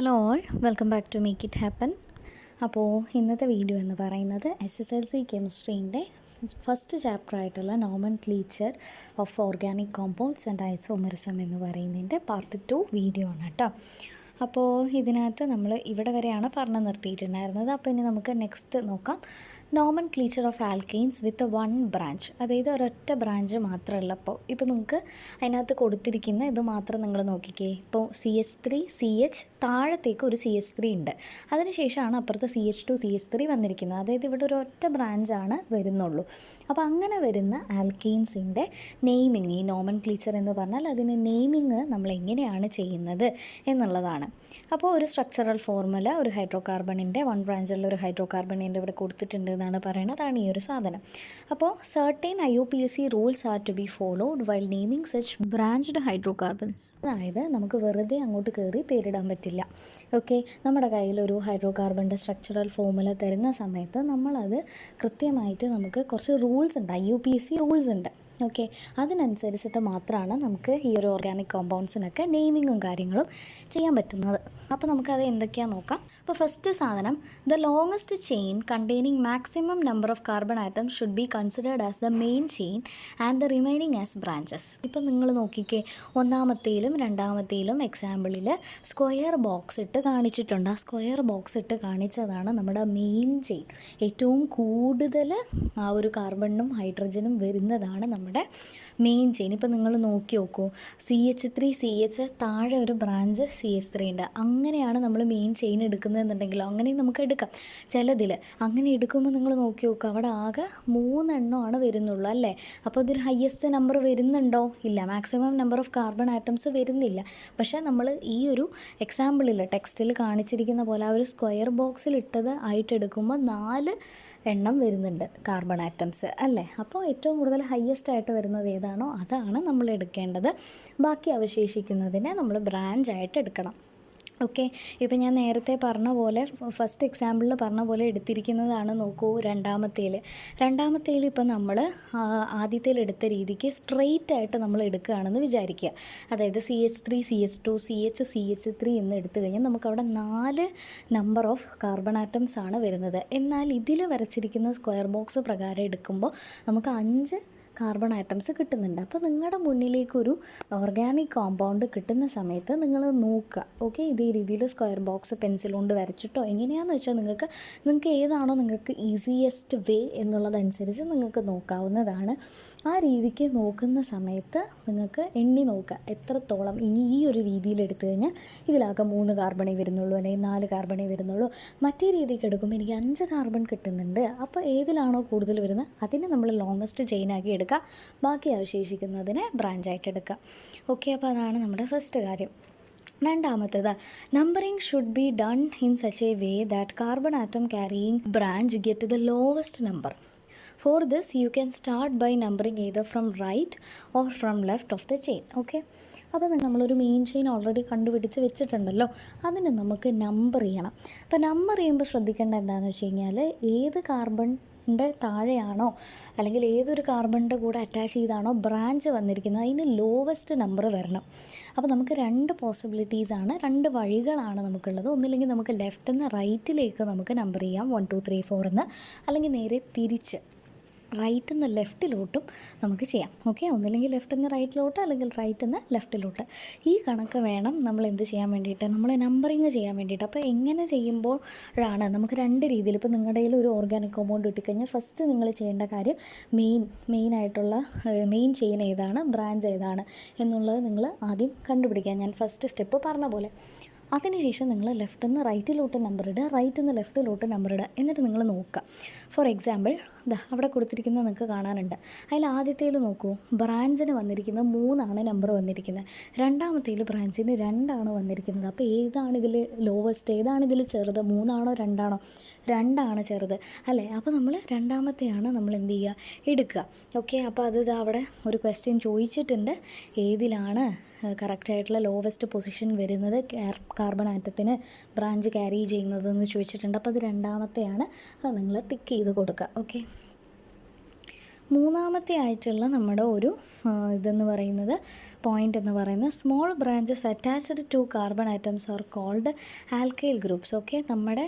Hello all, welcome back to make it happen. അപ്പോൾ ഇന്നത്തെ video എന്ന് പറയുന്നത് SSLC കെമിസ്ട്രീൻ്റെ ഫസ്റ്റ് ചാപ്റ്റർ ആയിട്ടുള്ള nomenclature of organic compounds and isomerism എന്ന് പറയുന്നതിൻ്റെ പാർട്ട് 2 വീഡിയോ ആണ് കേട്ടോ. അപ്പോൾ ഇതിനകത്ത് നമ്മൾ ഇവിടെ വരെയാണ് പറഞ്ഞു നിർത്തിയിട്ടുണ്ടായിരുന്നത്. അപ്പോൾ ഇനി നമുക്ക് നെക്സ്റ്റ് നോക്കാം. Nomenclature of alkanes with 1 branch, അതായത് ഒരൊറ്റ ബ്രാഞ്ച് മാത്രമുള്ളപ്പോൾ ഇപ്പോൾ നിങ്ങൾക്ക് അതിനകത്ത് കൊടുത്തിരിക്കുന്ന ഇത് മാത്രം നിങ്ങൾ നോക്കിക്കേ. ഇപ്പോൾ CH3 CH താഴത്തേക്ക് ഒരു CH3 ഉണ്ട്, അതിനുശേഷമാണ് അപ്പുറത്ത് CH2 CH3 വന്നിരിക്കുന്നത്. അതായത് ഇവിടെ ഒരു ഒറ്റ ബ്രാഞ്ചാണ് വരുന്നുള്ളൂ. അപ്പോൾ അങ്ങനെ വരുന്ന ആൽക്കെയിൻസിൻ്റെ നെയിമിങ്, ഈ നോമൻക്ലേച്ചർ എന്ന് പറഞ്ഞാൽ അതിന് നെയിമിങ് നമ്മൾ എങ്ങനെയാണ് ചെയ്യുന്നത് എന്നുള്ളതാണ്. അപ്പോൾ ഒരു സ്ട്രക്ചറൽ ഫോർമുല, ഒരു ഹൈഡ്രോകാർബണിൻ്റെ 1 ബ്രാഞ്ചുള്ള ഒരു ഹൈഡ്രോകാർബണിൻ്റെ ഇവിടെ കൊടുത്തിട്ടുണ്ട് എന്നാണ് പറയുന്നത്. അതാണ് ഈ ഒരു സാധനം. അപ്പോൾ certain IUPAC rules are to be followed while naming such branched hydrocarbons. അതായത് നമുക്ക് വെറുതെ അങ്ങോട്ട് കയറി പേരിടാൻ പറ്റില്ല. ഓക്കെ, നമ്മുടെ കയ്യിൽ ഒരു ഹൈഡ്രോകാർബണിൻ്റെ സ്ട്രക്ചറൽ ഫോർമുല തരുന്ന സമയത്ത് നമ്മളത് കൃത്യമായിട്ട് നമുക്ക് കുറച്ച് റൂൾസ് ഉണ്ട്, IUPAC റൂൾസ് ഉണ്ട്. ഓക്കെ, അതിനനുസരിച്ചിട്ട് മാത്രമാണ് നമുക്ക് ഈ ഒരു ഓർഗാനിക് കോമ്പൗണ്ട്സിനൊക്കെ നെയിമിങ്ങും കാര്യങ്ങളും ചെയ്യാൻ പറ്റുന്നത്. അപ്പോൾ നമുക്കത് എന്തൊക്കെയാണെന്ന് നോക്കാം. അപ്പോൾ ഫസ്റ്റ് സാധനം, the longest chain containing maximum number of carbon atoms should be considered as the main chain and the remaining as branches. ഇപ്പം നിങ്ങൾ നോക്കിക്കേ, ഒന്നാമത്തേലും രണ്ടാമത്തേലും എക്സാമ്പിളിൽ സ്ക്വയർ ബോക്സ് ഇട്ട് കാണിച്ചിട്ടുണ്ട്. ആ സ്ക്വയർ ബോക്സ് ഇട്ട് കാണിച്ചതാണ് നമ്മുടെ മെയിൻ ചെയിൻ. ഏറ്റവും കൂടുതൽ ആ ഒരു കാർബണും ഹൈഡ്രജനും വരുന്നതാണ് നമ്മുടെ മെയിൻ ചെയിൻ. ഇപ്പം നിങ്ങൾ നോക്കി നോക്കൂ, CH3 CH താഴെ ഒരു ബ്രാഞ്ച് CH3 ഉണ്ട്. അങ്ങനെയാണ് നമ്മൾ മെയിൻ ചെയിൻ എടുക്കുന്നതെന്നുണ്ടെങ്കിലോ അങ്ങനെയും നമുക്ക് എടുക്കാം. ചിലതിൽ അങ്ങനെ എടുക്കുമ്പോൾ നിങ്ങൾ നോക്കി നോക്കുക, അവിടെ ആകെ 3 എണ്ണമാണ് വരുന്നുള്ളൂ അല്ലേ. അപ്പോൾ ഇതൊരു ഹയസ്റ്റ് നമ്പർ വരുന്നുണ്ടോ? ഇല്ല. Maximum number of carbon atoms വരുന്നില്ല. പക്ഷേ നമ്മൾ ഈ ഒരു എക്സാമ്പിളിൽ ടെക്സ്റ്റിൽ കാണിച്ചിരിക്കുന്ന പോലെ ആ ഒരു സ്ക്വയർ ബോക്സിൽ ഇട്ടത് ആയിട്ട് എടുക്കുമ്പോൾ 4 എണ്ണം വരുന്നുണ്ട് കാർബൺ ആറ്റംസ് അല്ലേ. അപ്പോൾ ഏറ്റവും കൂടുതൽ ഹയസ്റ്റ് ആയിട്ട് വരുന്നത് ഏതാണോ അതാണ് നമ്മൾ എടുക്കേണ്ടത്. ബാക്കി അവശേഷിക്കുന്നതിനെ നമ്മൾ ബ്രാഞ്ചായിട്ട് എടുക്കണം. ഓക്കെ, ഇപ്പോൾ ഞാൻ നേരത്തെ പറഞ്ഞ പോലെ ഫസ്റ്റ് എക്സാമ്പിളിൽ പറഞ്ഞ പോലെ എടുത്തിരിക്കുന്നതാണ്. നോക്കൂ, രണ്ടാമത്തേൽ ഇപ്പോൾ നമ്മൾ ആദ്യത്തേൽ എടുത്ത രീതിക്ക് സ്ട്രെയിറ്റ് ആയിട്ട് നമ്മൾ എടുക്കുകയാണെന്ന് വിചാരിക്കുക. അതായത് CH3 CH2 CH3 എന്ന് എടുത്തു കഴിഞ്ഞാൽ നമുക്കവിടെ 4 നമ്പർ ഓഫ് കാർബൺ ആറ്റംസ് ആണ് വരുന്നത്. എന്നാൽ ഇതിൽ വരച്ചിരിക്കുന്ന സ്ക്വയർ ബോക്സ് പ്രകാരം എടുക്കുമ്പോൾ നമുക്ക് 5 കാർബൺ ആറ്റംസ് കിട്ടുന്നുണ്ട്. അപ്പോൾ നിങ്ങളുടെ മുന്നിലേക്കൊരു ഓർഗാനിക് കോമ്പൗണ്ട് കിട്ടുന്ന സമയത്ത് നിങ്ങൾ നോക്കുക. ഓക്കെ, ഇതേ രീതിയിൽ സ്ക്വയർ ബോക്സ് പെൻസിൽ കൊണ്ട് വരച്ചിട്ടോ എങ്ങനെയാണെന്ന് വെച്ചാൽ നിങ്ങൾക്ക് ഏതാണോ നിങ്ങൾക്ക് ഈസിയസ്റ്റ് വേ എന്നുള്ളതനുസരിച്ച് നിങ്ങൾക്ക് നോക്കാവുന്നതാണ്. ആ രീതിക്ക് നോക്കുന്ന സമയത്ത് നിങ്ങൾക്ക് എണ്ണി നോക്കുക എത്രത്തോളം. ഇനി ഈ ഒരു രീതിയിൽ എടുത്തു കഴിഞ്ഞാൽ ഇതിലാകെ 3 കാർബണേ വരുന്നുള്ളൂ, അല്ലെങ്കിൽ 4 കാർബണേ വരുന്നുള്ളൂ. മറ്റേ രീതിക്ക് എടുക്കുമ്പോൾ എനിക്ക് 5 കാർബൺ കിട്ടുന്നുണ്ട്. അപ്പോൾ ഏതിലാണോ കൂടുതൽ വരുന്നത് അതിനെ നമ്മൾ ലോങ്ങസ്റ്റ് ചെയിനാക്കി എടുക്കുക, ബാക്കി അവശേഷിക്കുന്നതിനെ ബ്രാഞ്ചായിട്ട് എടുക്കുക. ഓക്കെ, അപ്പോൾ അതാണ് നമ്മുടെ ഫസ്റ്റ് കാര്യം. രണ്ടാമത്തേത്, numbering should be done in such a way that carbon atom carrying branch get the lowest number. For this you can start by numbering either from right or from left of the chain. Okay, അപ്പോൾ നമ്മളൊരു main chain already കണ്ടുപിടിച്ച് വെച്ചിട്ടുണ്ടല്ലോ, അതിന് നമുക്ക് number ചെയ്യണം. അപ്പോൾ number ചെയ്യുമ്പോൾ ശ്രദ്ധിക്കേണ്ട എന്താണെന്ന് വെച്ച് കഴിഞ്ഞാൽ ഏത് കാർബണിൻ്റെ താഴെയാണോ അല്ലെങ്കിൽ ഏതൊരു കാർബണിൻ്റെ കൂടെ അറ്റാച്ച് ചെയ്താണോ ബ്രാഞ്ച് വന്നിരിക്കുന്നത് അതിന് ലോവസ്റ്റ് നമ്പർ വരണം. അപ്പോൾ നമുക്ക് 2 പോസിബിലിറ്റീസാണ്, 2 വഴികളാണ് നമുക്കുള്ളത്. ഒന്നില്ലെങ്കിൽ നമുക്ക് ലെഫ്റ്റിൽ നിന്ന് റൈറ്റിലേക്ക് നമുക്ക് നമ്പർ ചെയ്യാം 1 2 3 4 എന്ന്, അല്ലെങ്കിൽ നേരെ തിരിച്ച് റൈറ്റിൽ നിന്ന് ലെഫ്റ്റിലോട്ടും നമുക്ക് ചെയ്യാം. ഓക്കെ, ഒന്നില്ലെങ്കിൽ ലെഫ്റ്റിൽ നിന്ന് റൈറ്റിലോട്ട് അല്ലെങ്കിൽ റൈറ്റിൽ നിന്ന് ലെഫ്റ്റിലോട്ട്. ഈ കണക്ക് വേണം നമ്മൾ എന്ത് ചെയ്യാൻ വേണ്ടിയിട്ട്, നമ്മൾ നമ്പറിങ് ചെയ്യാൻ വേണ്ടിയിട്ട്. അപ്പോൾ എങ്ങനെ ചെയ്യുമ്പോഴാണ് നമുക്ക് 2 രീതിയിൽ, ഇപ്പോൾ നിങ്ങളുടെ കയ്യിൽ ഒരു ഓർഗാനിക് കോമ്പൗണ്ട് കിട്ടിക്കഴിഞ്ഞാൽ ഫസ്റ്റ് നിങ്ങൾ ചെയ്യേണ്ട കാര്യം മെയിനായിട്ടുള്ള മെയിൻ ചെയിൻ ഏതാണ്, ബ്രാഞ്ച് ഏതാണ് എന്നുള്ളത് നിങ്ങൾ ആദ്യം കണ്ടുപിടിക്കുക. ഞാൻ ഫസ്റ്റ് സ്റ്റെപ്പ് പറഞ്ഞ പോലെ. അതിനുശേഷം നിങ്ങൾ ലെഫ്റ്റിൽ നിന്ന് റൈറ്റിലോട്ട് നമ്പർ ഇടുക, റൈറ്റിൽ നിന്ന് ലെഫ്റ്റിലോട്ട് നമ്പർ ഇടുക. എന്നിട്ട് നിങ്ങൾ നോക്കുക. ഫോർ എക്സാമ്പിൾ അവിടെ കൊടുത്തിരിക്കുന്നത് നിങ്ങൾക്ക് കാണാനുണ്ട്. അതിൽ ആദ്യത്തേൽ നോക്കൂ, ബ്രാഞ്ചിന് വന്നിരിക്കുന്നത് 3 നമ്പർ വന്നിരിക്കുന്നത്. രണ്ടാമത്തേൽ ബ്രാഞ്ചിന് 2 വന്നിരിക്കുന്നത്. അപ്പോൾ ഏതാണ് ഇതിൽ ലോവസ്റ്റ്, ഏതാണ് ഇതിൽ ചെറുത്, 3 2 2 ചെറുത് അല്ലേ. അപ്പോൾ നമ്മൾ രണ്ടാമത്തെയാണ് നമ്മൾ എന്ത് ചെയ്യുക, എടുക്കുക. ഓക്കെ, അപ്പോൾ അത് അവിടെ ഒരു ക്വസ്റ്റ്യൻ ചോദിച്ചിട്ടുണ്ട്, ഏതിലാണ് കറക്റ്റായിട്ടുള്ള ലോവസ്റ്റ് പൊസിഷൻ വരുന്നത് കാർബൺ ആറ്റത്തിന് ബ്രാഞ്ച് ക്യാരി ചെയ്യുന്നതെന്ന് ചോദിച്ചിട്ടുണ്ട്. അപ്പോൾ അത് രണ്ടാമത്തെയാണ്, അത് നിങ്ങൾ ടിക്ക് ചെയ്ത് കൊടുക്കുക. ഓക്കെ, മൂന്നാമത്തെ ആയിട്ടുള്ള നമ്മുടെ ഒരു ഇതെന്ന് പറയുന്നത് പോയിന്റ് എന്ന് പറയുന്നത് small branches attached to carbon atoms are called alkyl groups. Okay, നമ്മുടെ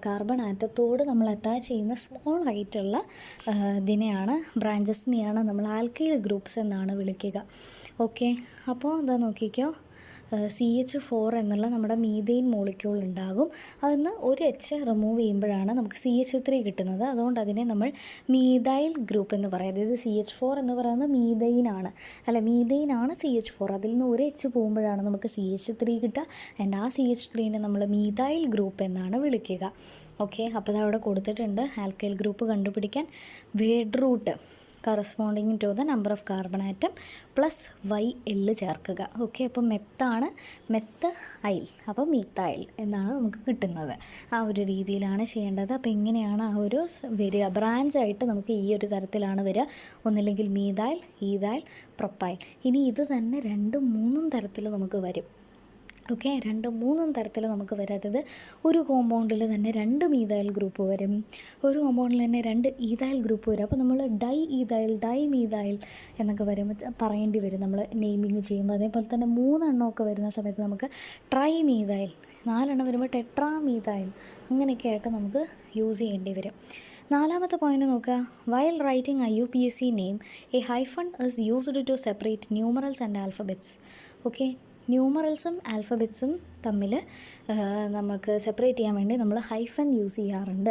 കാർബൺ ആറ്റത്തോട് നമ്മൾ അറ്റാച്ച് ചെയ്യുന്ന സ്മോൾ ആയിട്ടുള്ള ഇതിനെയാണ്, ബ്രാഞ്ചസിനെയാണ് നമ്മൾ ആൽക്കൈൽ ഗ്രൂപ്പ്സ് എന്നാണ് വിളിക്കുക. ഓക്കെ, അപ്പോൾ എന്താ നോക്കിക്കോ, CH4 എന്നുള്ള നമ്മുടെ മീഥെയിൻ മോളിക്യൂൾ ഉണ്ടാകും. അതിന്ന് ഒരു എച്ച് റിമൂവ് ചെയ്യുമ്പോഴാണ് നമുക്ക് CH3 കിട്ടുന്നത്. അതുകൊണ്ട് അതിനെ നമ്മൾ മീഥൈൽ ഗ്രൂപ്പ് എന്ന് പറയും. അതായത് CH4 എന്ന് പറയുന്നത് മീഥെയിനാണ്, മീഥെയിനാണ് CH4. അതിൽ നിന്ന് ഒരു എച്ച് പോകുമ്പോഴാണ് നമുക്ക് CH3 കിട്ടുക. ആൻഡ് ആ CH3നെ നമ്മൾ മീഥൈൽ ഗ്രൂപ്പ് എന്നാണ് വിളിക്കുക. ഓക്കെ, അപ്പോൾ അതവിടെ കൊടുത്തിട്ടുണ്ട്. ആൽക്കൈൽ ഗ്രൂപ്പ് കണ്ടുപിടിക്കാൻ word root corresponding to the number of carbon atom plus YL ചേർക്കുക. ഓക്കെ, അപ്പോൾ മെത്ത് ഐൽ, അപ്പോൾ മീത്തൈൽ എന്നാണ് നമുക്ക് കിട്ടുന്നത്. ആ ഒരു രീതിയിലാണ് ചെയ്യേണ്ടത്. അപ്പോൾ ഇങ്ങനെയാണ് ആ ഒരു വരിക. ബ്രാഞ്ചായിട്ട് നമുക്ക് ഈ ഒരു തരത്തിലാണ് വരിക. ഒന്നില്ലെങ്കിൽ മീഥൈൽ, ഈഥൈൽ, പ്രൊപ്പൈൽ. ഇനി ഇത് തന്നെ 2-3 തരത്തിൽ നമുക്ക് വരും. ഓക്കെ, 2-3 തരത്തിൽ നമുക്ക് വരും. അതായത് ഒരു കോമ്പൗണ്ടിൽ തന്നെ 2 മീഥൈൽ ഗ്രൂപ്പ് വരും, ഒരു കോമ്പൗണ്ടിൽ തന്നെ 2 ഈഥൈൽ ഗ്രൂപ്പ് വരും. അപ്പോൾ നമ്മൾ ഡൈ ഈഥൈൽ, ഡൈ മീഥൈൽ എന്നൊക്കെ പറയേണ്ടി വരും നമ്മൾ നെയിമിങ് ചെയ്യുമ്പോൾ. അതേപോലെ തന്നെ 3 എണ്ണമൊക്കെ വരുന്ന സമയത്ത് നമുക്ക് ട്രൈ മീഥൈൽ, 4 എണ്ണം വരുമ്പോൾ ടെട്രാ മീഥൈൽ, അങ്ങനെയൊക്കെ ആയിട്ട് നമുക്ക് യൂസ് ചെയ്യേണ്ടി വരും. 4ാമത്തെ പോയിന്റ് നോക്കുക. While writing IUPAC name a hyphen is used to separate numerals and alphabets. Okay, ന്യൂമറൽസും ആൽഫബറ്റ്സും തമ്മിൽ നമുക്ക് സെപ്പറേറ്റ് ചെയ്യാൻ വേണ്ടി നമ്മൾ ഹൈഫൻ യൂസ് ചെയ്യാറുണ്ട്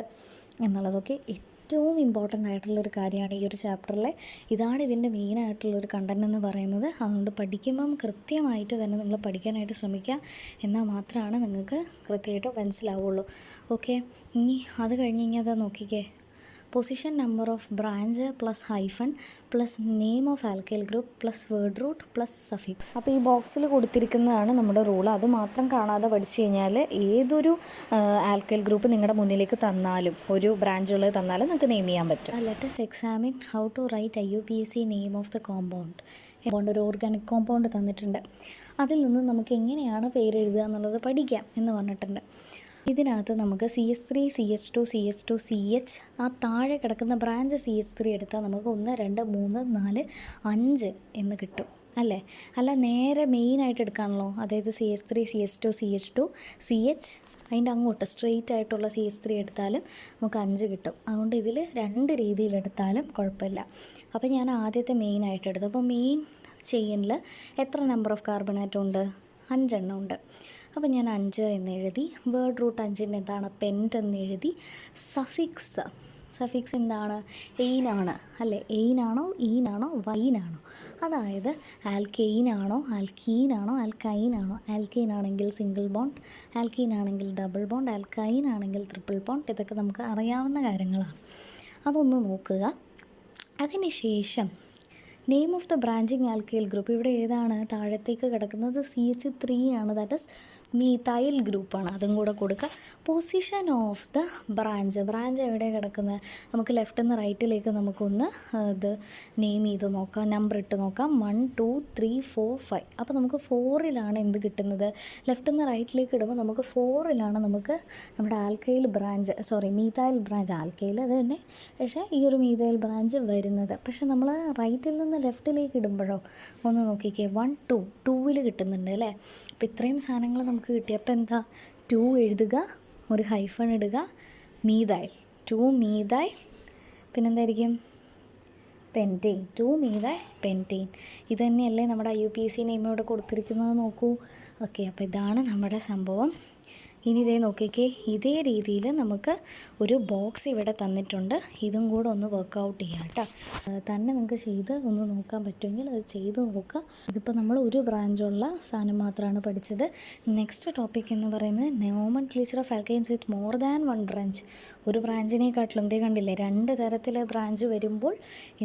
എന്നുള്ളതൊക്കെ ഏറ്റവും ഇമ്പോർട്ടൻ്റ് ആയിട്ടുള്ളൊരു കാര്യമാണ് ഈ ഒരു ചാപ്റ്ററിൽ. ഇതാണ് ഇതിൻ്റെ മെയിനായിട്ടുള്ളൊരു കണ്ടൻറ് എന്ന് പറയുന്നത്. അതുകൊണ്ട് പഠിക്കുമ്പം കൃത്യമായിട്ട് തന്നെ നിങ്ങൾ പഠിക്കാനായിട്ട് ശ്രമിക്കുക. എന്നാൽ മാത്രമാണ് നിങ്ങൾക്ക് കൃത്യമായിട്ട് മനസ്സിലാവുള്ളൂ. ഓക്കെ, ഇനി അത് കഴിഞ്ഞ് കഴിഞ്ഞാൽ അത് നോക്കിക്കേ. Position number of branch plus hyphen plus name of alkyl group plus word root plus suffix. അപ്പോൾ ഈ ബോക്സിൽ കൊടുത്തിരിക്കുന്നതാണ് നമ്മുടെ റൂൾ. അത് മാത്രം കാണാതെ പഠിച്ചു കഴിഞ്ഞാൽ ഏതൊരു ആൽക്കൈൽ ഗ്രൂപ്പ് നിങ്ങളുടെ മുന്നിലേക്ക് തന്നാലും, ഒരു ബ്രാഞ്ചുള്ളത് തന്നാലും നിങ്ങൾക്ക് നെയിം ചെയ്യാൻ പറ്റും. Let's examine how to write IUPAC name of the compound. ഒരു ഓർഗാനിക് കോമ്പൗണ്ട് തന്നിട്ടുണ്ട്. അതിൽ നിന്ന് നമുക്ക് എങ്ങനെയാണ് പേരെഴുതുക എന്നുള്ളത് പഠിക്കാം എന്ന് പറഞ്ഞിട്ടുണ്ട്. ഇതിനകത്ത് നമുക്ക് CH3, CH2, CH2, CH, ആ താഴെ കിടക്കുന്ന ബ്രാഞ്ച് CH3 എടുത്താൽ നമുക്ക് 1, 2, 3, 4, 5 എന്ന് കിട്ടും അല്ലേ? അല്ല, നേരെ മെയിനായിട്ട് എടുക്കാണല്ലോ. അതായത് CH3, CH2, CH2, CH, അതിൻ്റെ അങ്ങോട്ട് സ്ട്രെയിറ്റ് ആയിട്ടുള്ള CH3 എടുത്താലും നമുക്ക് 5 കിട്ടും. അതുകൊണ്ട് ഇതിൽ 2 രീതിയിലെടുത്താലും കുഴപ്പമില്ല. അപ്പോൾ ഞാൻ ആദ്യത്തെ മെയിനായിട്ട് എടുത്തു. അപ്പോൾ മെയിൻ ചെയിനിൽ എത്ര നമ്പർ ഓഫ് കാർബൺ ആറ്റം ഉണ്ട്? 5 എണ്ണം ഉണ്ട്. അപ്പോൾ ഞാൻ 5 എന്ന് എഴുതി. വേർഡ് റൂട്ട് 5ന് എന്താണ്? പെൻറ്റ് എന്ന് എഴുതി. സഫിക്സ് എന്താണ്? എയിനാണ് അല്ലേ? എയിനാണോ, ഈനാണോ, വൈനാണോ? അതായത് ആൽക്കെയിനാണോ, ആൽക്കീനാണോ, ആൽക്കൈനാണോ? ആൽക്കെയിൻ ആണെങ്കിൽ സിംഗിൾ ബോണ്ട്, ആൽക്കീൻ ആണെങ്കിൽ ഡബിൾ ബോണ്ട്, ആൽക്കൈൻ ആണെങ്കിൽ ട്രിപ്പിൾ ബോണ്ട്. ഇതൊക്കെ നമുക്ക് അറിയാവുന്ന കാര്യങ്ങളാണ്. അതൊന്ന് നോക്കുക. അതിന് ശേഷം name of the branching alkyl group. ഇവിടെ ഏതാണ് താഴത്തേക്ക് കിടക്കുന്നത്? CH3 ആണ്. ദാറ്റ് ഇസ് മീഥൈൽ ഗ്രൂപ്പാണ്. അതും കൂടെ കൊടുക്കുക. പൊസിഷൻ ഓഫ് ദ ബ്രാഞ്ച് എവിടെ കിടക്കുന്നത്? നമുക്ക് ലെഫ്റ്റിൽ നിന്ന് റൈറ്റിലേക്ക് നമുക്കൊന്ന് ഇത് നെയിം ചെയ്ത് നോക്കാം, നമ്പർ ഇട്ട് നോക്കാം. 1, 2, 3, 4, 5. അപ്പോൾ നമുക്ക് 4ലാണ് എന്ത് കിട്ടുന്നത്? ലെഫ്റ്റിൽ നിന്ന് റൈറ്റിലേക്ക് ഇടുമ്പോൾ നമുക്ക് 4ലാണ് നമുക്ക് നമ്മുടെ alkyl branch, methyl branch, alkyl അത് തന്നെ, പക്ഷേ ഈ ഒരു മീഥൈൽ ബ്രാഞ്ച് വരുന്നത്. പക്ഷേ നമ്മൾ റൈറ്റിൽ നിന്ന് ലെഫ്റ്റിലേക്ക് ഇടുമ്പോഴോ ഒന്ന് നോക്കിക്കേ. 1, 2ൽ കിട്ടുന്നുണ്ട് അല്ലേ? അപ്പോൾ ഇത്രയും സാധനങ്ങൾ നമുക്ക് കിട്ടി. അപ്പോൾ എന്താ? 2 എഴുതുക, ഒരു ഹൈഫൺ ഇടുക, മീഥൈൽ, 2 മീഥൈൽ, പിന്നെന്തായിരിക്കും? Pentane, 2 methyl pentane. ഇത് തന്നെയല്ലേ നമ്മുടെ IUPAC നെയിം ഇവിടെ കൊടുത്തിരിക്കുന്നത്? നോക്കൂ. ഓക്കെ, അപ്പോൾ ഇതാണ് നമ്മുടെ സംഭവം. ഇനി ഇതേ നോക്കിക്കേ. ഇതേ രീതിയിൽ നമുക്ക് ഒരു ബോക്സ് ഇവിടെ തന്നിട്ടുണ്ട്. ഇതും കൂടെ ഒന്ന് വർക്കൗട്ട് ചെയ്യാം കേട്ടോ. തന്നെ നിങ്ങൾക്ക് ചെയ്ത് ഒന്ന് നോക്കാൻ പറ്റുമെങ്കിൽ അത് ചെയ്ത് നോക്കുക. ഇതിപ്പോൾ നമ്മൾ ഒരു ബ്രാഞ്ചുള്ള സാധനം മാത്രമാണ് പഠിച്ചത്. നെക്സ്റ്റ് ടോപ്പിക് എന്ന് പറയുന്നത് nomenclature of alkynes with more than 1 branch. ഒരു ബ്രാഞ്ചിനെക്കാട്ടിലും ഇതേ കണ്ടില്ലേ, 2 തരത്തിലെ ബ്രാഞ്ച് വരുമ്പോൾ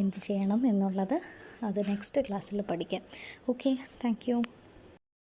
എന്ത് ചെയ്യണം എന്നുള്ളത് അത് നെക്സ്റ്റ് ക്ലാസ്സിൽ പഠിക്കാം. Okay, thank you.